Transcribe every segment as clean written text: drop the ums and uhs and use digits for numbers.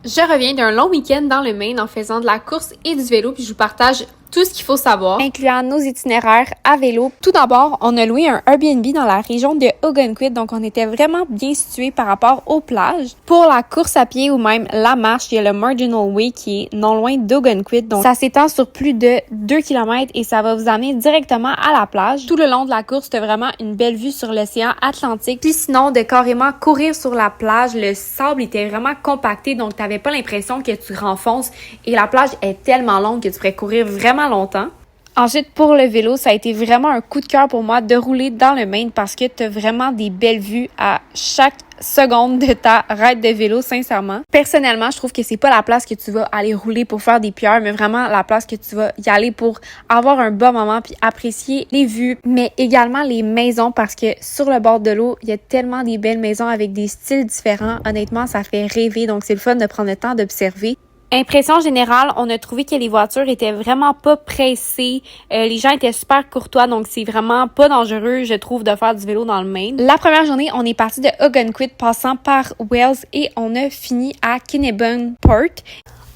Je reviens d'un long week-end dans le Maine en faisant de la course et du vélo, puis je vous partage tout ce qu'il faut savoir, incluant nos itinéraires à vélo. Tout d'abord, on a loué un Airbnb dans la région de Ogunquit, donc on était vraiment bien situé par rapport aux plages. Pour la course à pied ou même la marche, il y a le Marginal Way qui est non loin d'Ogunquit, donc ça s'étend sur plus de 2 km et ça va vous amener directement à la plage. Tout le long de la course, t'as vraiment une belle vue sur l'océan Atlantique. Puis sinon, de carrément courir sur la plage, le sable était vraiment compacté, donc t'avais pas l'impression que tu renfonces et la plage est tellement longue que tu pourrais courir vraiment longtemps. Ensuite, pour le vélo, ça a été vraiment un coup de cœur pour moi de rouler dans le Maine parce que tu as vraiment des belles vues à chaque seconde de ta ride de vélo, sincèrement. Personnellement, je trouve que c'est pas la place que tu vas aller rouler pour faire des pierres, mais vraiment la place que tu vas y aller pour avoir un bon moment puis apprécier les vues, mais également les maisons parce que sur le bord de l'eau, il y a tellement des belles maisons avec des styles différents. Honnêtement, ça fait rêver, donc c'est le fun de prendre le temps d'observer. Impression générale, on a trouvé que les voitures étaient vraiment pas pressées. Les gens étaient super courtois, donc c'est vraiment pas dangereux, je trouve, de faire du vélo dans le Maine. La première journée, on est parti de Ogunquit, passant par Wells et on a fini à Kennebunkport.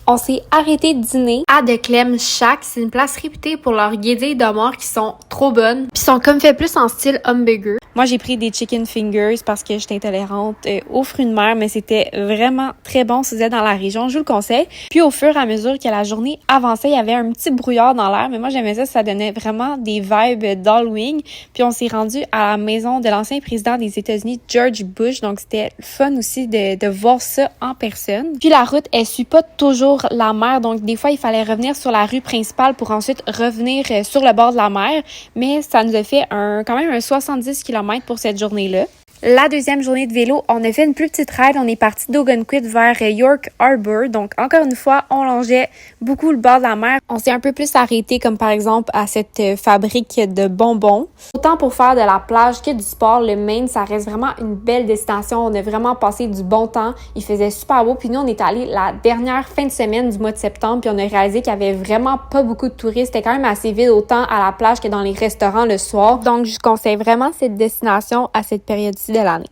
On s'est arrêté de dîner à The Clem Shack. C'est une place réputée pour leurs guédilles de mort qui sont trop bonnes. Puis sont comme fait plus en style hamburger. Moi, j'ai pris des chicken fingers parce que j'étais intolérante aux fruits de mer, mais c'était vraiment très bon si vous êtes dans la région. Je vous le conseille. Puis au fur et à mesure que la journée avançait, il y avait un petit brouillard dans l'air, mais moi, j'aimais ça donnait vraiment des vibes d'Halloween. Puis on s'est rendu à la maison de l'ancien président des États-Unis, George Bush. Donc, c'était fun aussi de voir ça en personne. Puis la route, elle suit pas toujours la mer, donc des fois il fallait revenir sur la rue principale pour ensuite revenir sur le bord de la mer, mais ça nous a fait quand même un 70 km pour cette journée-là. La deuxième journée de vélo, on a fait une plus petite ride. On est parti d'Ogunquit vers York Harbour. Donc, encore une fois, on longeait beaucoup le bord de la mer. On s'est un peu plus arrêté, comme par exemple à cette fabrique de bonbons. Autant pour faire de la plage que du sport, le Maine, ça reste vraiment une belle destination. On a vraiment passé du bon temps. Il faisait super beau. Puis nous, on est allés la dernière fin de semaine du mois de septembre. Puis on a réalisé qu'il y avait vraiment pas beaucoup de touristes. C'était quand même assez vide, autant à la plage que dans les restaurants le soir. Donc, je conseille vraiment cette destination à cette période-ci de l'année.